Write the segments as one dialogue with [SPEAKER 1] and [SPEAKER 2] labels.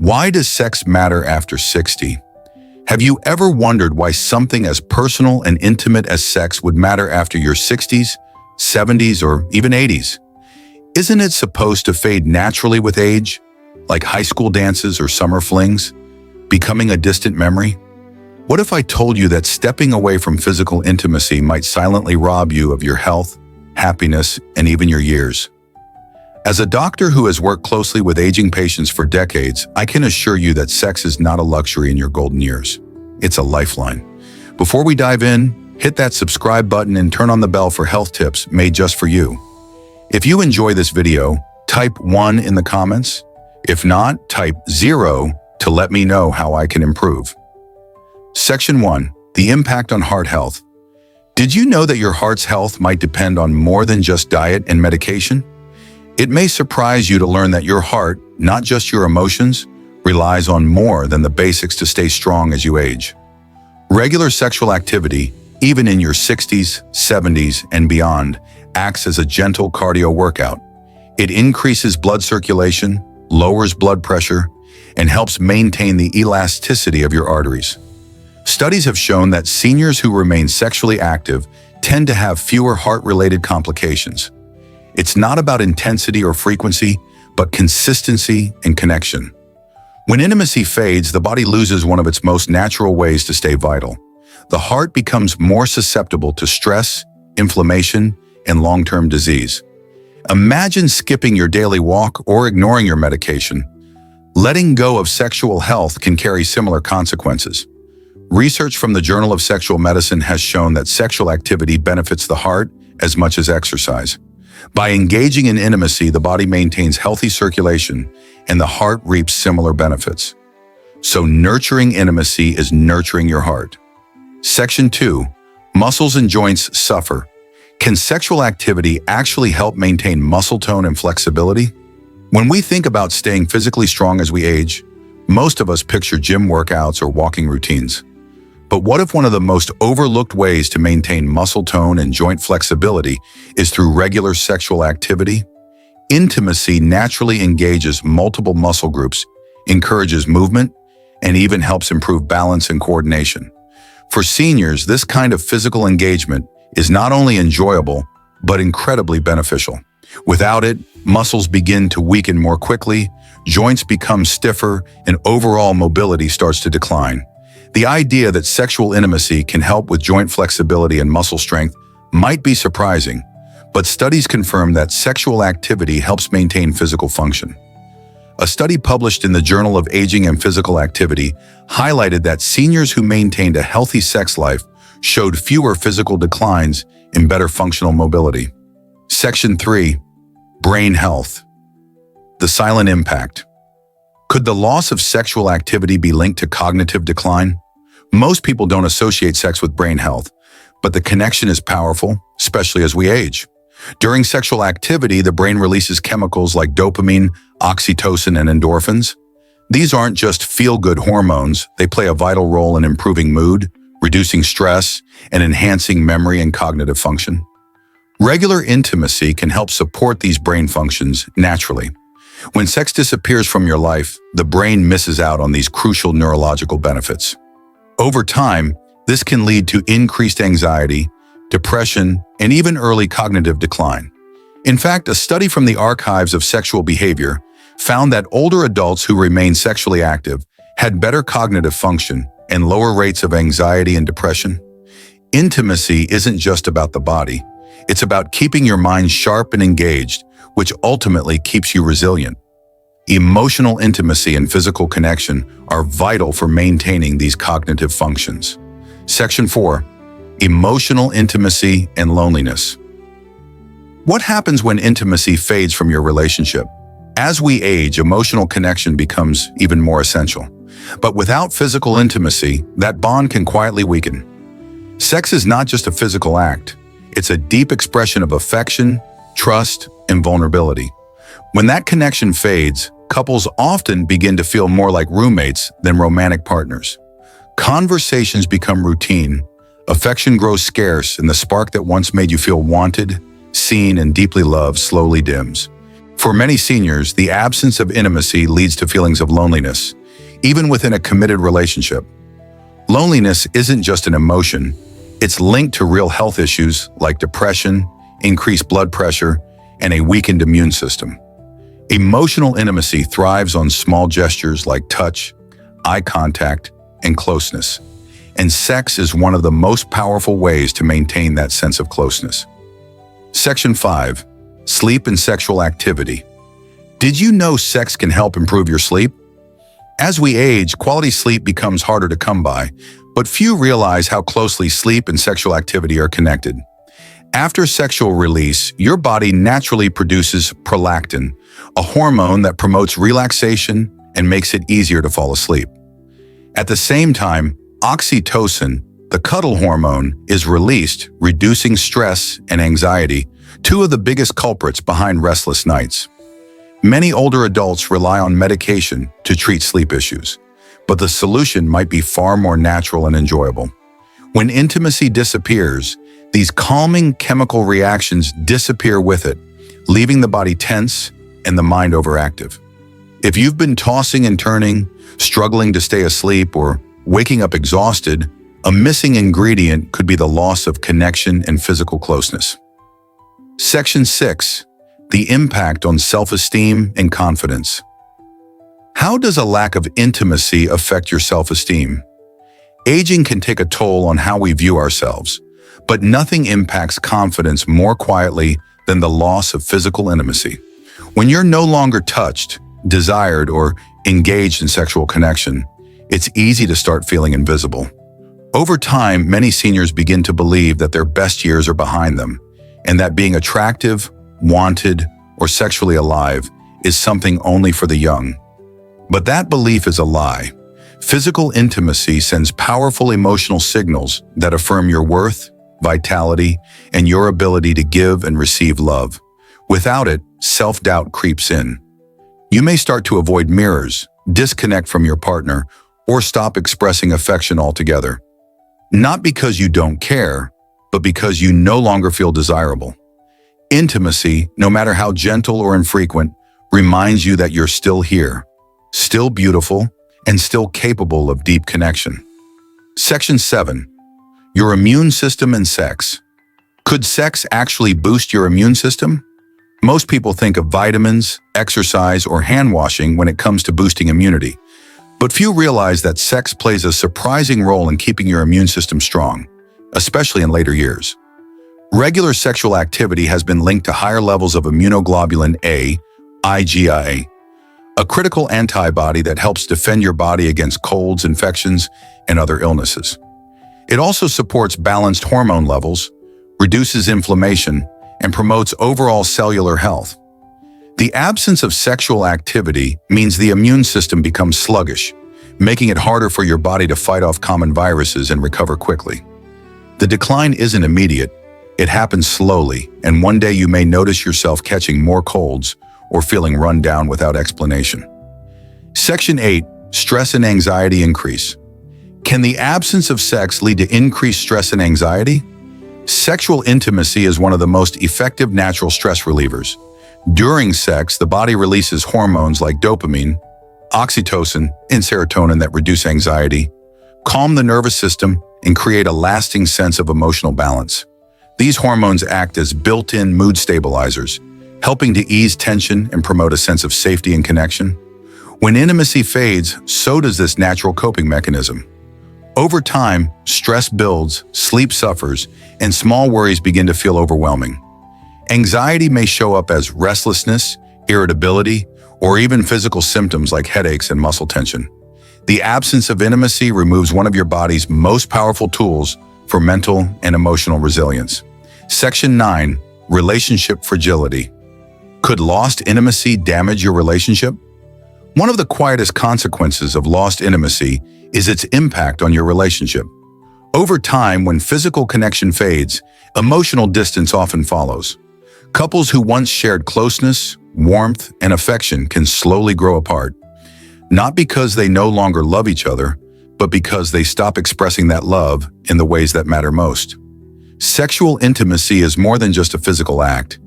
[SPEAKER 1] Why does sex matter after 60? Have you ever wondered why something as personal and intimate as sex would matter after your 60s, 70s, or even 80s? Isn't it supposed to fade naturally with age, like high school dances or summer flings, becoming a distant memory? What if I told you that stepping away from physical intimacy might silently rob you of your health, happiness, and even your years? As a doctor who has worked closely with aging patients for decades, I can assure you that sex is not a luxury in your golden years. It's a lifeline. Before we dive in, hit that subscribe button and turn on the bell for health tips made just for you. If you enjoy this video, type 1 in the comments. If not, type 0 to let me know how I can improve. Section 1. The impact on heart health. Did you know that your heart's health might depend on more than just diet and medication? It may surprise you to learn that your heart, not just your emotions, relies on more than the basics to stay strong as you age. Regular sexual activity, even in your 60s, 70s, and beyond, acts as a gentle cardio workout. It increases blood circulation, lowers blood pressure, and helps maintain the elasticity of your arteries. Studies have shown that seniors who remain sexually active tend to have fewer heart-related complications. It's not about intensity or frequency, but consistency and connection. When intimacy fades, the body loses one of its most natural ways to stay vital. The heart becomes more susceptible to stress, inflammation, and long-term disease. Imagine skipping your daily walk or ignoring your medication. Letting go of sexual health can carry similar consequences. Research from the Journal of Sexual Medicine has shown that sexual activity benefits the heart as much as exercise. By engaging in intimacy, the body maintains healthy circulation, and the heart reaps similar benefits. So nurturing intimacy is nurturing your heart. Section 2. Muscles and joints suffer. Can sexual activity actually help maintain muscle tone and flexibility? When we think about staying physically strong as we age, most of us picture gym workouts or walking routines. But what if one of the most overlooked ways to maintain muscle tone and joint flexibility is through regular sexual activity? Intimacy naturally engages multiple muscle groups, encourages movement, and even helps improve balance and coordination. For seniors, this kind of physical engagement is not only enjoyable, but incredibly beneficial. Without it, muscles begin to weaken more quickly, joints become stiffer, and overall mobility starts to decline. The idea that sexual intimacy can help with joint flexibility and muscle strength might be surprising, but studies confirm that sexual activity helps maintain physical function. A study published in the Journal of Aging and Physical Activity highlighted that seniors who maintained a healthy sex life showed fewer physical declines and better functional mobility. Section 3. Brain health. The silent impact. Could the loss of sexual activity be linked to cognitive decline? Most people don't associate sex with brain health, but the connection is powerful, especially as we age. During sexual activity, the brain releases chemicals like dopamine, oxytocin, and endorphins. These aren't just feel-good hormones, they play a vital role in improving mood, reducing stress, and enhancing memory and cognitive function. Regular intimacy can help support these brain functions naturally. When sex disappears from your life, the brain misses out on these crucial neurological benefits. Over time, this can lead to increased anxiety, depression, and even early cognitive decline. In fact, a study from the Archives of Sexual Behavior found that older adults who remained sexually active had better cognitive function and lower rates of anxiety and depression. Intimacy isn't just about the body. It's about keeping your mind sharp and engaged, which ultimately keeps you resilient. Emotional intimacy and physical connection are vital for maintaining these cognitive functions. Section 4. Emotional intimacy and loneliness. What happens when intimacy fades from your relationship? As we age, emotional connection becomes even more essential. But without physical intimacy, that bond can quietly weaken. Sex is not just a physical act. It's a deep expression of affection, trust, and vulnerability. When that connection fades, couples often begin to feel more like roommates than romantic partners. Conversations become routine, affection grows scarce, and the spark that once made you feel wanted, seen, and deeply loved slowly dims. For many seniors, the absence of intimacy leads to feelings of loneliness, even within a committed relationship. Loneliness isn't just an emotion, it's linked to real health issues like depression, increased blood pressure, and a weakened immune system. Emotional intimacy thrives on small gestures like touch, eye contact, and closeness. And sex is one of the most powerful ways to maintain that sense of closeness. Section 5. Sleep and sexual activity. Did you know sex can help improve your sleep? As we age, quality sleep becomes harder to come by, but few realize how closely sleep and sexual activity are connected. After sexual release, your body naturally produces prolactin, a hormone that promotes relaxation and makes it easier to fall asleep. At the same time, oxytocin, the cuddle hormone, is released, reducing stress and anxiety, two of the biggest culprits behind restless nights. Many older adults rely on medication to treat sleep issues, but the solution might be far more natural and enjoyable. When intimacy disappears, these calming chemical reactions disappear with it, leaving the body tense and the mind overactive. If you've been tossing and turning, struggling to stay asleep, or waking up exhausted, a missing ingredient could be the loss of connection and physical closeness. Section 6. The impact on self-esteem and confidence. How does a lack of intimacy affect your self-esteem? Aging can take a toll on how we view ourselves, but nothing impacts confidence more quietly than the loss of physical intimacy. When you're no longer touched, desired, or engaged in sexual connection, it's easy to start feeling invisible. Over time, many seniors begin to believe that their best years are behind them, and that being attractive, wanted, or sexually alive is something only for the young. But that belief is a lie. Physical intimacy sends powerful emotional signals that affirm your worth, vitality, and your ability to give and receive love. Without it, self-doubt creeps in. You may start to avoid mirrors, disconnect from your partner, or stop expressing affection altogether. Not because you don't care, but because you no longer feel desirable. Intimacy, no matter how gentle or infrequent, reminds you that you're still here, still beautiful, and still capable of deep connection. Section 7. Your immune system and sex. Could sex actually boost your immune system? Most people think of vitamins, exercise, or hand washing when it comes to boosting immunity. But few realize that sex plays a surprising role in keeping your immune system strong, especially in later years. Regular sexual activity has been linked to higher levels of immunoglobulin A, IgA, a critical antibody that helps defend your body against colds, infections, and other illnesses. It also supports balanced hormone levels, reduces inflammation, and promotes overall cellular health. The absence of sexual activity means the immune system becomes sluggish, making it harder for your body to fight off common viruses and recover quickly. The decline isn't immediate, it happens slowly, and one day you may notice yourself catching more colds or feeling run down without explanation. Section 8. Stress and anxiety increase. Can the absence of sex lead to increased stress and anxiety? Sexual intimacy is one of the most effective natural stress relievers. During sex, the body releases hormones like dopamine, oxytocin, and serotonin that reduce anxiety, calm the nervous system, and create a lasting sense of emotional balance. These hormones act as built-in mood stabilizers, helping to ease tension and promote a sense of safety and connection. When intimacy fades, so does this natural coping mechanism. Over time, stress builds, sleep suffers, and small worries begin to feel overwhelming. Anxiety may show up as restlessness, irritability, or even physical symptoms like headaches and muscle tension. The absence of intimacy removes one of your body's most powerful tools for mental and emotional resilience. Section 9. Relationship fragility. Could lost intimacy damage your relationship? One of the quietest consequences of lost intimacy is its impact on your relationship. Over time, when physical connection fades, emotional distance often follows. Couples who once shared closeness, warmth, and affection can slowly grow apart, not because they no longer love each other, but because they stop expressing that love in the ways that matter most. Sexual intimacy is more than just a physical act.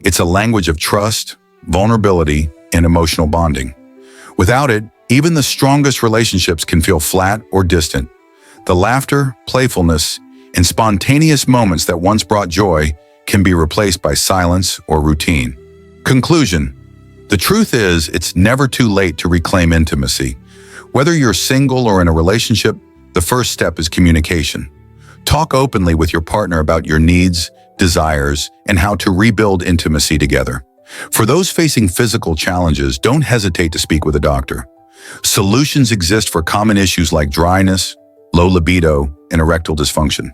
[SPEAKER 1] It's a language of trust, vulnerability, and emotional bonding. Without it, even the strongest relationships can feel flat or distant. The laughter, playfulness, and spontaneous moments that once brought joy can be replaced by silence or routine. Conclusion: the truth is, it's never too late to reclaim intimacy. Whether you're single or in a relationship, the first step is communication. Talk openly with your partner about your needs, desires, and how to rebuild intimacy together. For those facing physical challenges, don't hesitate to speak with a doctor. Solutions exist for common issues like dryness, low libido, and erectile dysfunction.